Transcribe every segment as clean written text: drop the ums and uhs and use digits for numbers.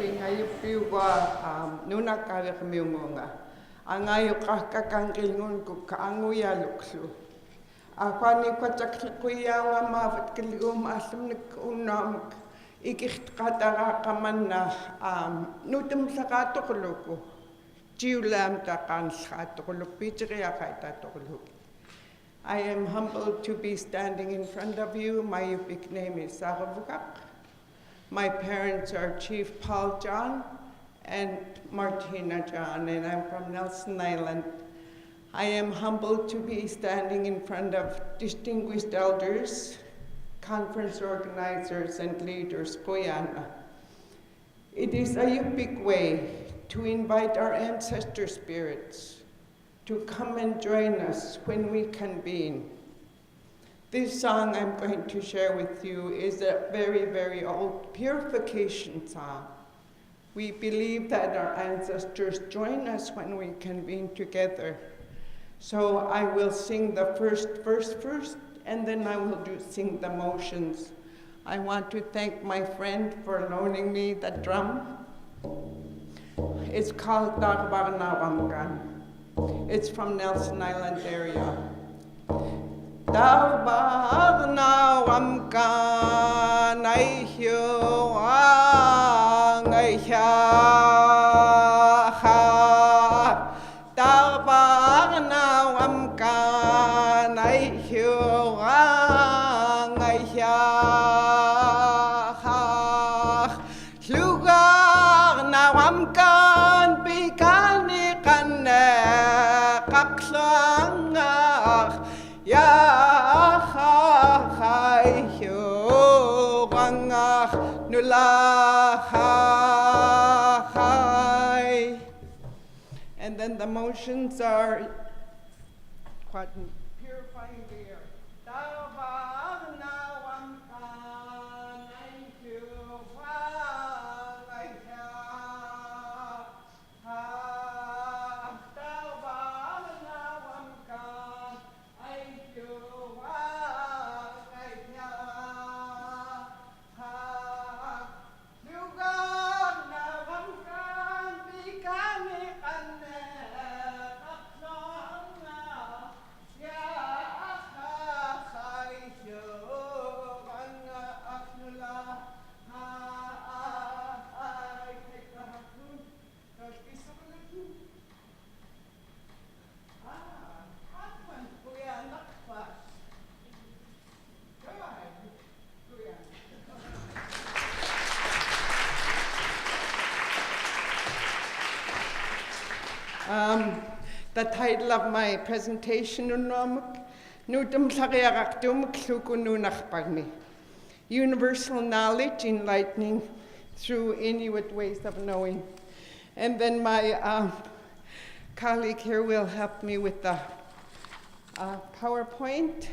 ngayupiwa nunakavekmiumunga. Angayo kakakangilngun ku kaanguya lukslu. Afani kwatakkuya mavat kilgum asmnik unam ikicht qatara qamanna nutum saqatoqluku. Jiulam taqan saqatoqlupitiriaqaitatoqluk. I am humbled to be standing in front of you. My Yupik name is Arevgaq. My parents are Chief Paul JOHN and Martina JOHN, and I'm from Nelson Island. I am humbled to be standing in front of distinguished elders, conference organizers, and leaders, Guyana. It is a Yupik way to invite our ancestor spirits to come and join us when we convene. This song I'm going to share with you is a very, very old purification song. We believe that our ancestors join us when we convene together. So I will sing the first verse first, and then I will sing the motions. I want to thank my friend for loaning me the drum. It's called Darbarnawamgan. It's from Nelson Island area. Darbarnawamgan and then the motions are purifying the air. The title of my presentation Universal Knowledge, Enlightening Through Inuit Ways of Knowing. And then my colleague here will help me with the PowerPoint,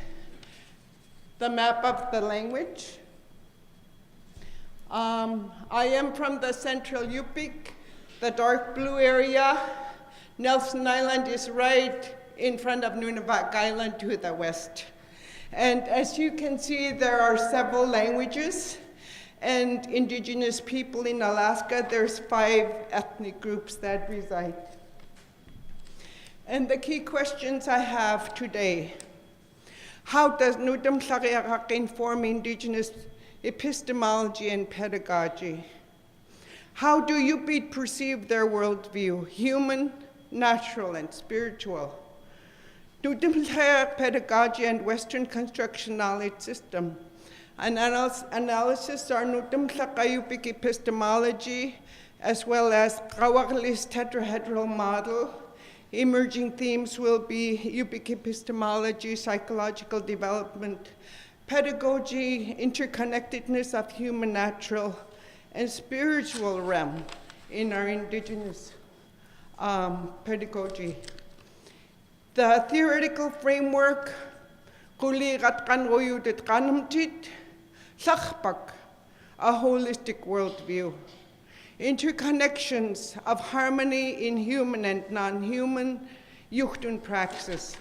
the map of the language. I am from the central Yupiq, the dark blue area. Nelson Island is right in front of Nunavak Island to the west. And as you can see, there are several languages and indigenous people in Alaska. There's 5 ethnic groups that reside. And the key questions I have today: how does Nudamsariarak inform indigenous epistemology and pedagogy? How do Yupiit perceive their worldview, human, natural, and spiritual? Nudamsariak pedagogy and Western construction knowledge system. Analysis are Nudamsariak epistemology, as well as Kawarlis tetrahedral model. Emerging themes will be Yupiq epistemology, psychological development, pedagogy, interconnectedness of human, natural, and spiritual realm in our indigenous pedagogy. The theoretical framework, a holistic worldview. Interconnections of harmony in human and non-human Yuchtun praxis.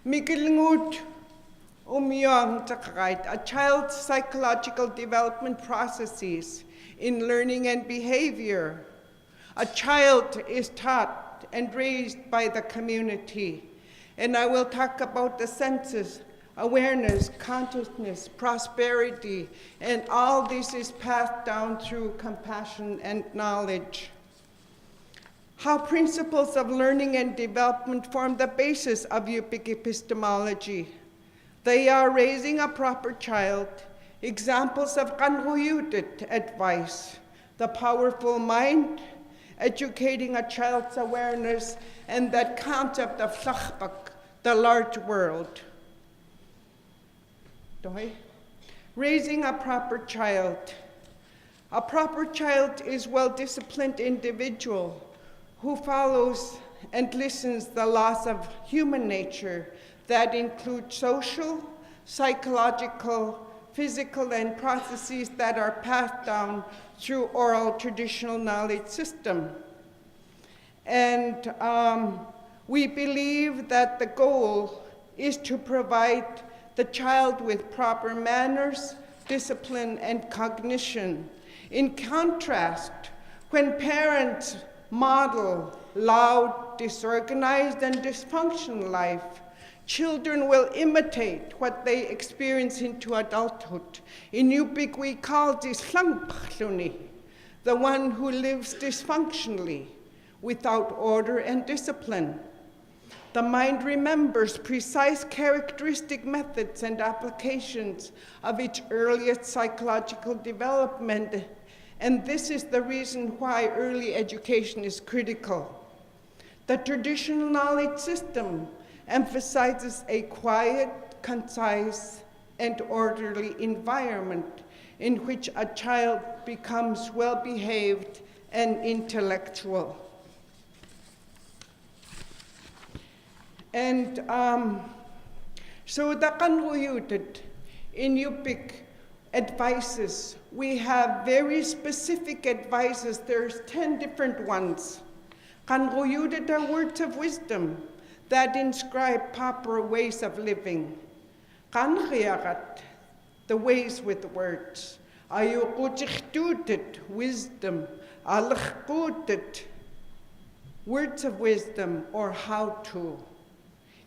Mikilngut a child's psychological development processes in learning and behavior. A child is taught and raised by the community. And I will talk about the senses, awareness, consciousness, prosperity, and all this is passed down through compassion and knowledge. How principles of learning and development form the basis of Yupik epistemology. They are raising a proper child, examples of kanruyutit advice, the powerful mind, educating a child's awareness, and that concept of tlachbak, the large world. Raising a proper child. A proper child is well-disciplined individual who follows and listens the laws of human nature that include social, psychological, physical, and processes that are passed down through oral traditional knowledge system. And we believe that the goal is to provide the child with proper manners, discipline, and cognition. In contrast, when parents model loud, disorganized, and dysfunctional life, children will imitate what they experience into adulthood. In Yupik, we call this hlampchluni, the one who lives dysfunctionally, without order and discipline. The mind remembers precise characteristic methods and applications of its earliest psychological development, and this is the reason why early education is critical. The traditional knowledge system emphasizes a quiet, concise, and orderly environment in which a child becomes well-behaved and intellectual. And so the kanruyutit in Yupik advices, we have very specific advices. There's 10 different ones. Kanruyutit are words of wisdom that inscribe proper ways of living. Kanriarat, the ways with words. Ayukuchtutit, wisdom. Alchkutit, words of wisdom or how to.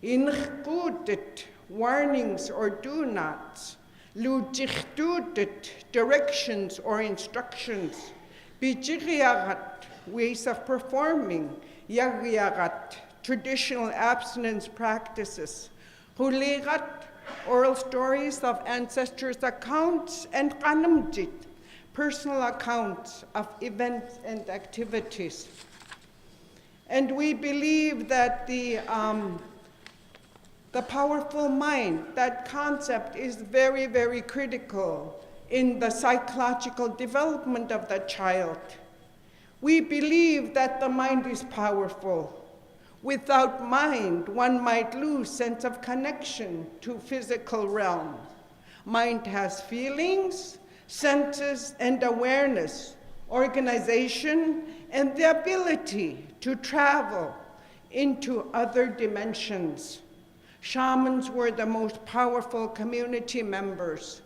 Inchkutit, warnings or do nots. Lujichtutit, directions or instructions. Bijiriarat, ways of performing. Yariarat, traditional abstinence practices. Hulirat, oral stories of ancestors' accounts, and kanamjit, personal accounts of events and activities. And we believe that the powerful mind, that concept is very, very critical in the psychological development of the child. We believe that the mind is powerful. Without mind, one might lose sense of connection to physical realm. Mind has feelings, senses, and awareness, organization, and the ability to travel into other dimensions. Shamans were the most powerful community members.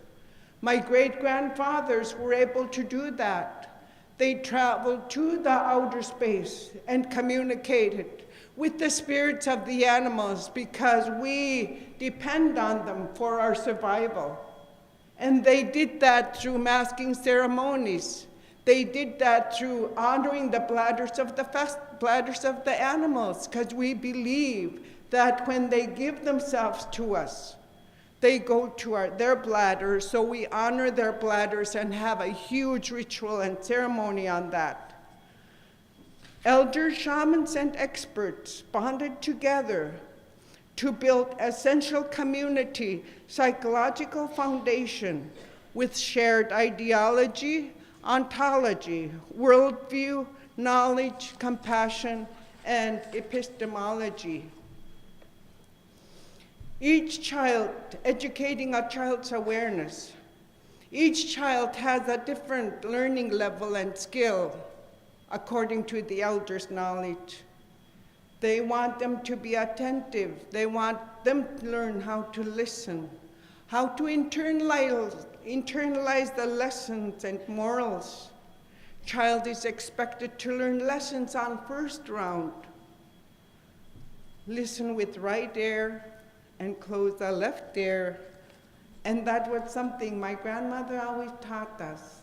My great-grandfathers were able to do that. They traveled to the outer space and communicated with the spirits of the animals because we depend on them for our survival. And they did that through masking ceremonies. They did that through honoring the bladders of the animals, because we believe that when they give themselves to us, they go to their bladders, so we honor their bladders and have a huge ritual and ceremony on that. Elders, shamans, and experts bonded together to build essential community psychological foundation with shared ideology, ontology, worldview, knowledge, compassion, and epistemology. Each child, educating a child's awareness. Each child has a different learning level and skill according to the elders' knowledge. They want them to be attentive. They want them to learn how to listen, how to internalize the lessons and morals. Child is expected to learn lessons on first round. Listen with right ear and close the left ear. And that was something my grandmother always taught us.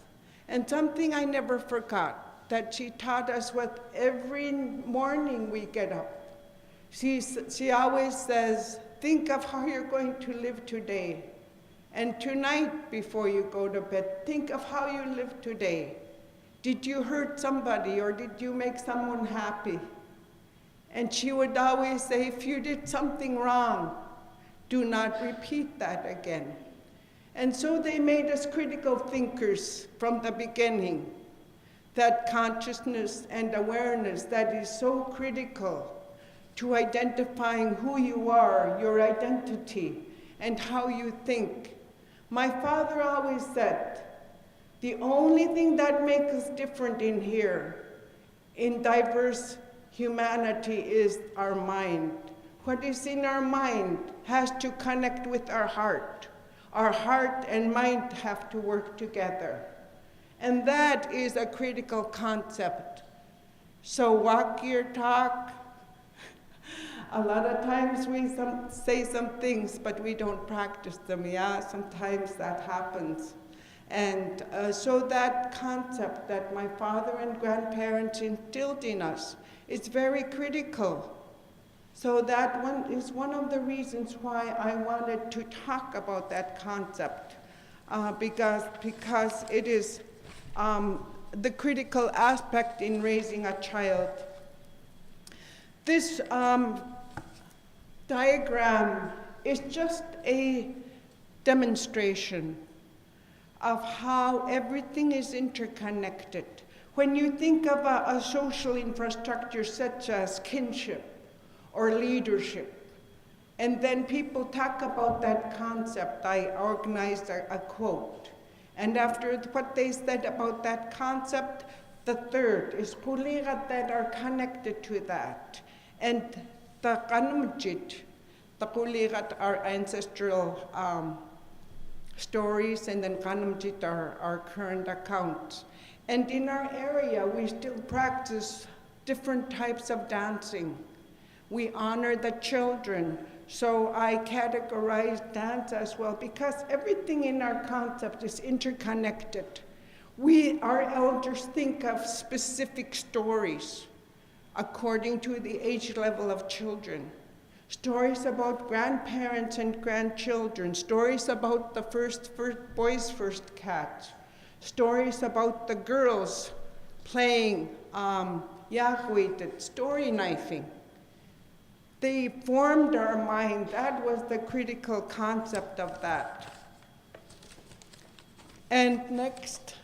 And something I never forgot, that she taught us with every morning we get up. She always says, think of how you're going to live today. And tonight, before you go to bed, think of how you live today. Did you hurt somebody or did you make someone happy? And she would always say, if you did something wrong, do not repeat that again. And so they made us critical thinkers from the beginning. That consciousness and awareness that is so critical to identifying who you are, your identity, and how you think. My father always said, the only thing that makes us different in here, in diverse humanity, is our mind. What is in our mind has to connect with our heart. Our heart and mind have to work together. And that is a critical concept. So walk your talk. A lot of times we say some things, but we don't practice them. Yeah, sometimes that happens. And so that concept that my father and grandparents instilled in us is very critical. So that one is one of the reasons why I wanted to talk about that concept, because it is the critical aspect in raising a child. This diagram is just a demonstration of how everything is interconnected. When you think of a social infrastructure such as kinship or leadership, and then people talk about that concept, I organized a quote. And after what they said about that concept, the third is kuligat that are connected to that. And the kanumjit, the kuligat are ancestral stories, and then kanumjit are our current accounts. And in our area, we still practice different types of dancing. We honor the children, so I categorize dance as well, because everything in our concept is interconnected. Our elders think of specific stories according to the age level of children. Stories about grandparents and grandchildren, stories about the first boy's first cat, stories about the girls playing yahuitet, story knifing. They formed our mind. That was the critical concept of that. And next,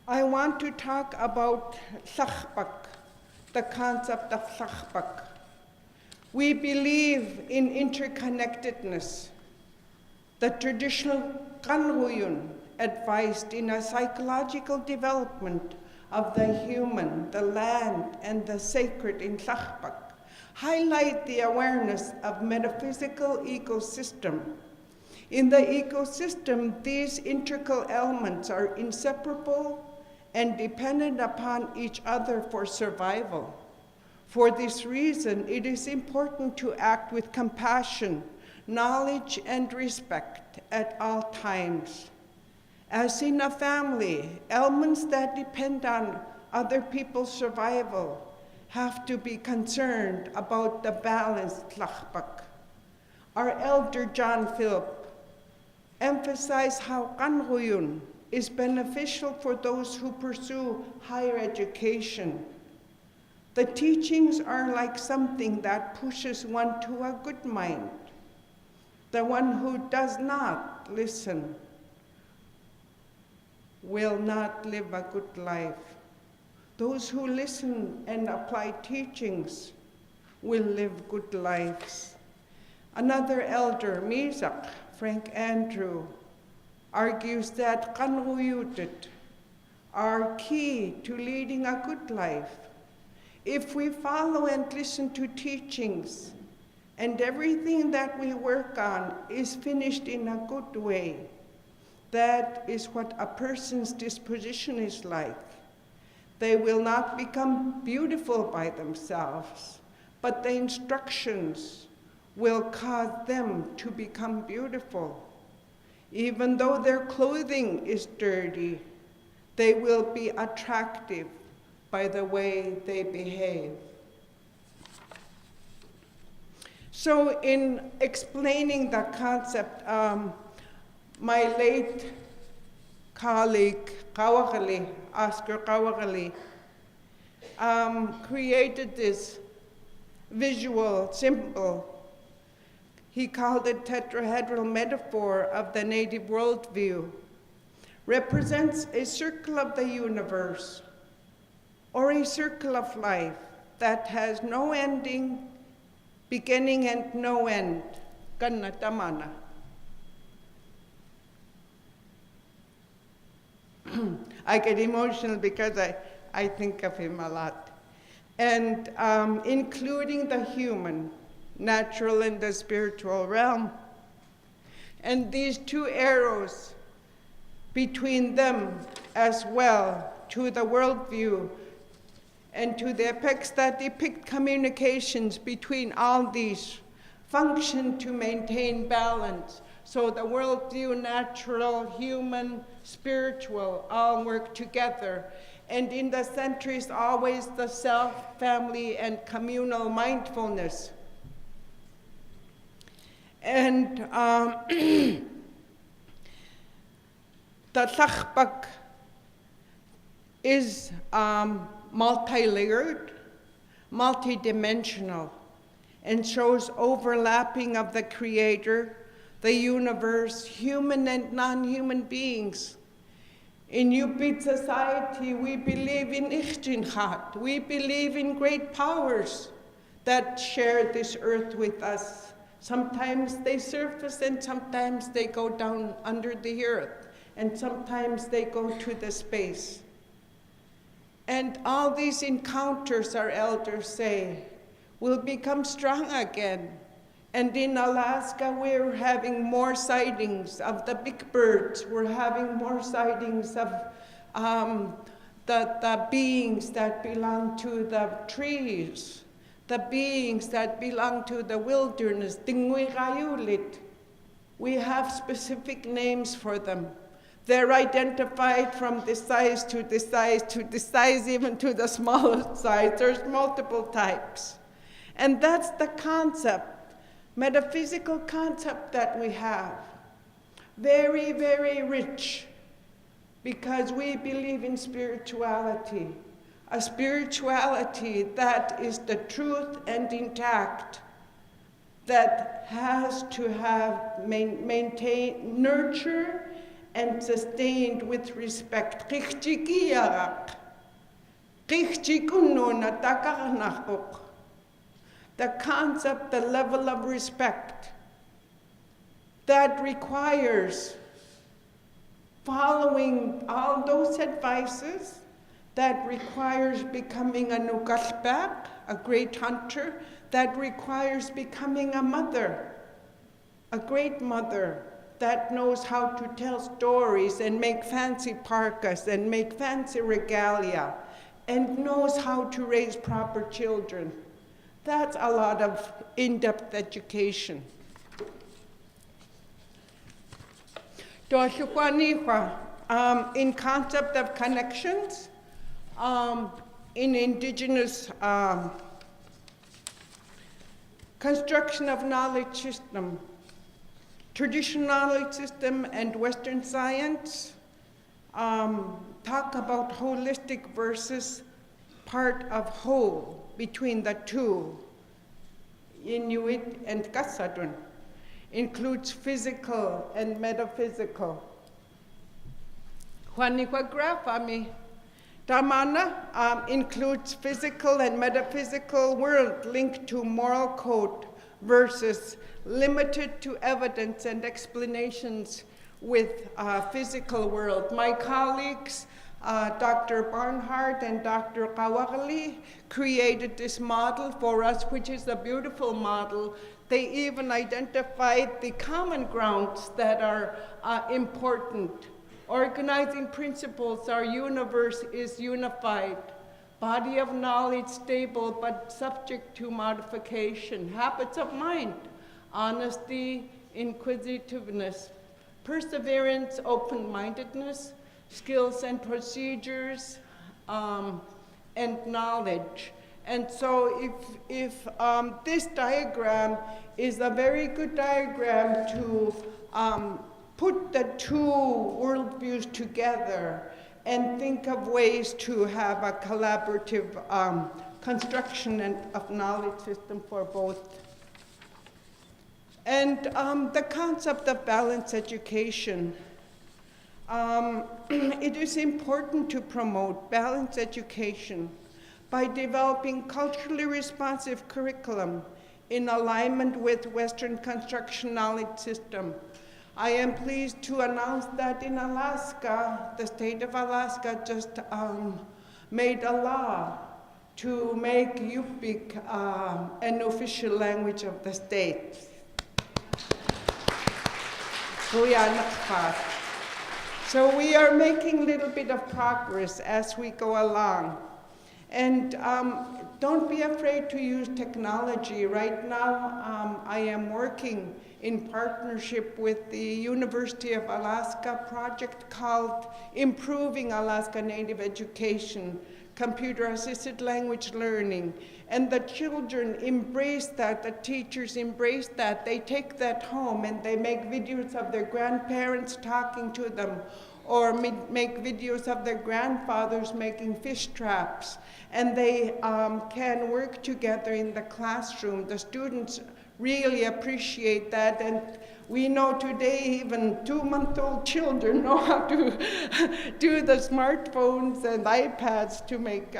I want to talk about sakhpak, the concept of sakhpak. We believe in interconnectedness. The traditional Kanruyun advised in a psychological development of the human, the land, and the sacred in sakhpak highlight the awareness of metaphysical ecosystem. In the ecosystem, these integral elements are inseparable and dependent upon each other for survival. For this reason, it is important to act with compassion, knowledge, and respect at all times. As in a family, elements that depend on other people's survival have to be concerned about the balanced tlakpak. Our elder John Philip emphasized how Kanruyun is beneficial for those who pursue higher education. The teachings are like something that pushes one to a good mind. The one who does not listen will not live a good life. Those who listen and apply teachings will live good lives. Another elder, Mizak, Frank Andrew, argues that Kanruyutit are key to leading a good life. If we follow and listen to teachings, and everything that we work on is finished in a good way. That is what a person's disposition is like. They will not become beautiful by themselves, but the instructions will cause them to become beautiful. Even though their clothing is dirty, they will be attractive by the way they behave. So in explaining the concept, my late colleague, Oscar Kawagali, created this visual symbol. He called it tetrahedral metaphor of the native worldview. Represents a circle of the universe or a circle of life that has no ending, beginning and no end. Ganna tamana. I get emotional because I think of him a lot. And including the human, natural and the spiritual realm. And these two arrows between them as well to the worldview and to the apex that depict communications between all these function to maintain balance. So the worldview, natural, human, spiritual, all work together. And in the center is always the self, family, and communal mindfulness. And the tlachpak is multi-layered, multi-dimensional, and shows overlapping of the creator, the universe, human and non-human beings. In Yupiit society, we believe in Ichtinchat. We believe in great powers that share this earth with us. Sometimes they surface and sometimes they go down under the earth, and sometimes they go to the space. And all these encounters, our elders say, will become strong again. And in Alaska, we're having more sightings of the big birds. We're having more sightings of the beings that belong to the trees, the beings that belong to the wilderness. We have specific names for them. They're identified from this size to this size to this size, even to the smallest size. There's multiple types. And that's the concept. Metaphysical concept that we have. Very, very rich, because we believe in spirituality. A spirituality that is the truth and intact, that has to have maintained, nurtured, and sustained with respect. The concept, the level of respect that requires following all those advices, that requires becoming a nukalpak, a great hunter, that requires becoming a mother, a great mother that knows how to tell stories and make fancy parkas and make fancy regalia and knows how to raise proper children. That's a lot of in-depth education. In concept of connections, in indigenous construction of knowledge system, traditional knowledge system and Western science talk about holistic versus part of whole. Between the two, Inuit and Kasadun, includes physical and metaphysical. Tamana includes physical and metaphysical world linked to moral code versus limited to evidence and explanations with physical world. My colleagues Dr. Barnhart and Dr. Kawakali created this model for us, which is a beautiful model. They even identified the common grounds that are important. Organizing principles, our universe is unified. Body of knowledge stable but subject to modification. Habits of mind, honesty, inquisitiveness, perseverance, open-mindedness, skills and procedures, and knowledge. And so if this diagram is a very good diagram to put the two worldviews together and think of ways to have a collaborative construction of knowledge system for both. And the concept of balanced education. It is important to promote balanced education by developing culturally responsive curriculum in alignment with Western construction knowledge system. I am pleased to announce that in Alaska, the state of Alaska just made a law to make Yupiit an official language of the state. So we are making a little bit of progress as we go along. And don't be afraid to use technology. Right now, I am working in partnership with the University of Alaska project called Improving Alaska Native Education, Computer-Assisted Language Learning. And the children embrace that, the teachers embrace that. They take that home and they make videos of their grandparents talking to them, or make videos of their grandfathers making fish traps. And they can work together in the classroom. The students really appreciate that. And we know today even 2-month-old children know how to do the smartphones and iPads to make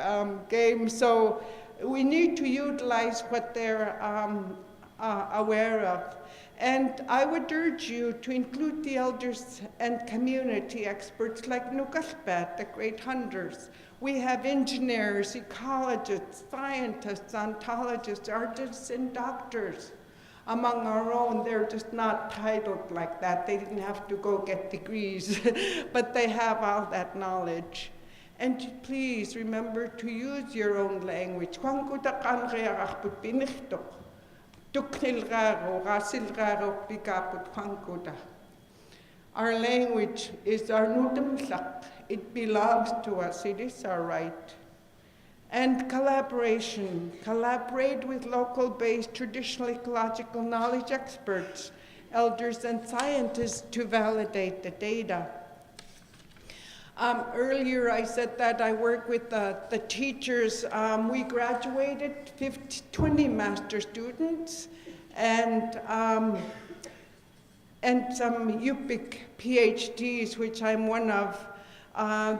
games. So we need to utilize what they're aware of. And I would urge you to include the elders and community experts like Nukalpat, the great hunters. We have engineers, ecologists, scientists, ontologists, artists, and doctors. Among our own, they're just not titled like that. They didn't have to go get degrees, but they have all that knowledge. And please remember to use your own language. Our language is our nudamlak. It belongs to us. It is our right. And collaboration. Collaborate with local-based traditional ecological knowledge experts, elders, and scientists to validate the data. Earlier I said that I work with the teachers. We graduated 20 master students and some Yupiit PhDs, which I'm one of.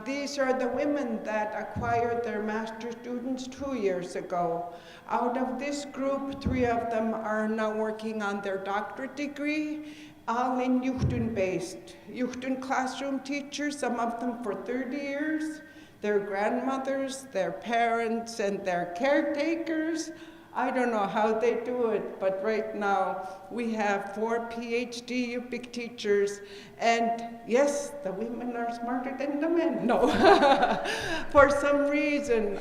These are the women that acquired their master students 2 years ago. Out of this group, 3 of them are now working on their doctorate degree, all in Yuhtun-based. Yuhtun classroom teachers, some of them for 30 years, their grandmothers, their parents, and their caretakers. I don't know how they do it, but right now we have 4 PhD Yupiit teachers, and yes, the women are smarter than the men. No, for some reason,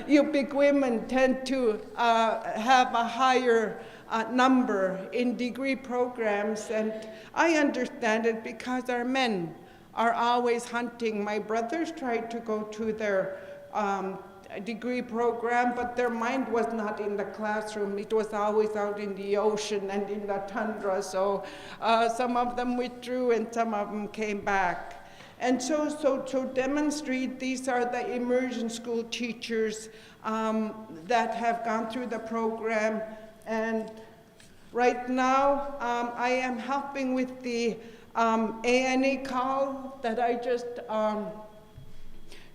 Yupiit women tend to have a higher number in degree programs, and I understand it because our men are always hunting. My brothers tried to go to their degree program, but their mind was not in the classroom. It was always out in the ocean and in the tundra, so some of them withdrew and some of them came back. And so to demonstrate, these are the immersion school teachers that have gone through the program. And right now, I am helping with the ANE call that I just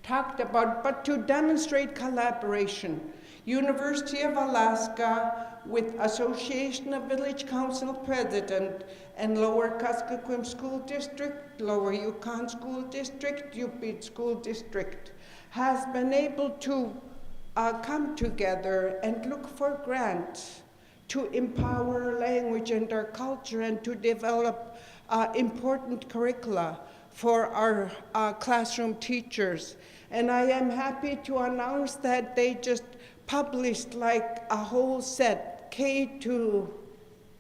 talked about, but to demonstrate collaboration. University of Alaska with Association of Village Council President and Lower Kuskokwim School District, Lower Yukon School District, Yupiit School District, has been able to come together and look for grants to empower our language and our culture and to develop important curricula for our classroom teachers. And I am happy to announce that they just published like a whole set, K to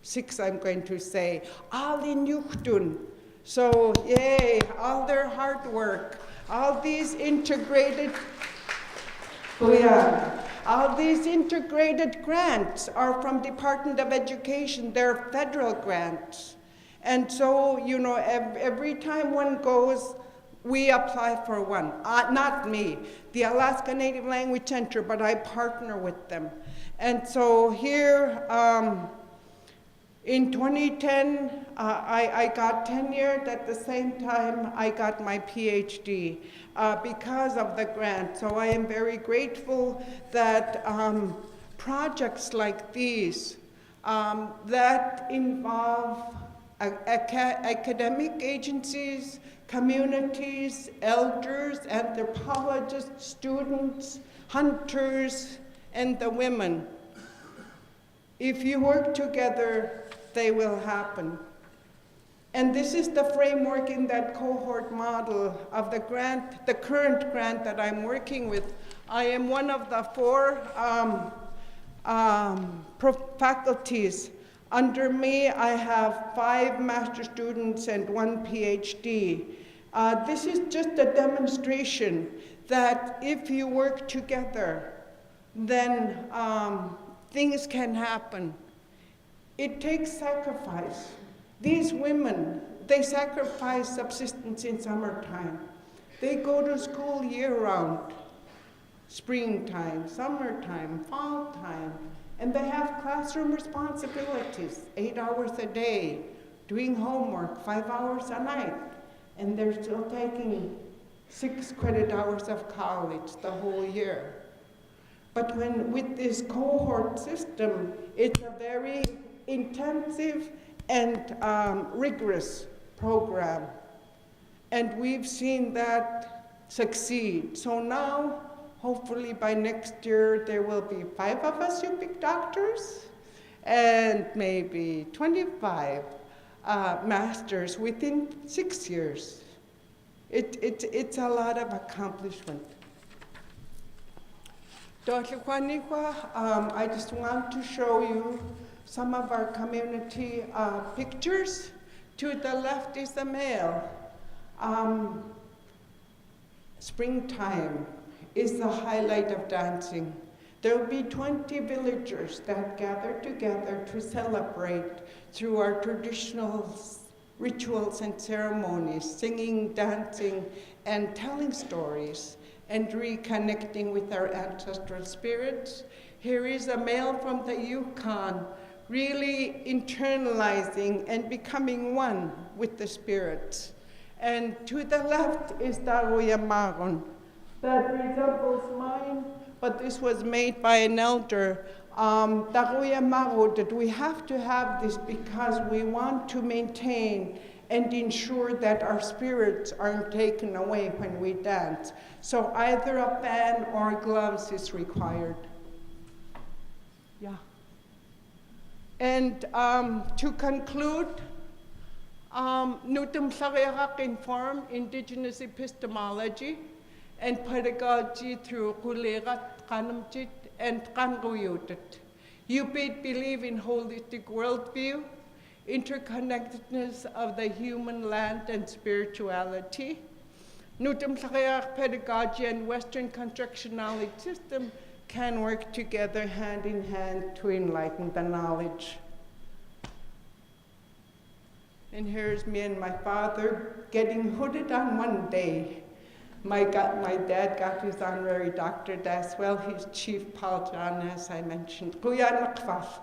6, I'm going to say, all Inuit. So yay, all their hard work, all these integrated, all these integrated grants are from Department of Education. They're federal grants. And so, you know, every time one goes, we apply for one. Not me, the Alaska Native Language Center, but I partner with them. And so here, in 2010, I got tenured. At the same time, I got my PhD because of the grant. So I am very grateful that projects like these that involve academic agencies, communities, elders, anthropologists, students, hunters, and the women. If you work together, they will happen. And this is the framework in that cohort model of the grant, the current grant that I'm working with. I am one of the 4 faculties. Under me, I have 5 master students and 1 PhD. This is just a demonstration that if you work together, then things can happen. It takes sacrifice. These women, they sacrifice subsistence in summertime. They go to school year-round, springtime, summertime, fall time, and they have classroom responsibilities, 8 hours a day, doing homework 5 hours a night, and they're still taking 6 credit hours of college the whole year. But with this cohort system, it's a very intensive and rigorous program. And we've seen that succeed. So now, hopefully by next year, there will be 5 of us Yupiq doctors and maybe 25 masters within 6 years. It's a lot of accomplishment. I just want to show you some of our community pictures. To the left is the male. Springtime is the highlight of dancing. There will be 20 villagers that gather together to celebrate through our traditional rituals and ceremonies, singing, dancing, and telling stories, and reconnecting with our ancestral spirits. Here is a male from the Yukon, really internalizing and becoming one with the spirits. And to the left is Yuraryararput that resembles mine, but this was made by an elder. Yuraryararput, that we have to have this because we want to maintain and ensure that our spirits aren't taken away when we dance. So either a fan or gloves is required. Yeah. And to conclude, Nutum Sariarak inform Indigenous epistemology and pedagogy through Kulerat, Kanamjit, and Kanruyutit. Yupiit believe in holistic worldview, interconnectedness of the human, land, and spirituality. Nutum Sariarak pedagogy and Western construction knowledge system can work together hand in hand to enlighten the knowledge. And here's me and my father getting hooded on one day. My dad got his honorary doctorate as well. He's Chief Paul John, as I mentioned. Kuya Nakfaf.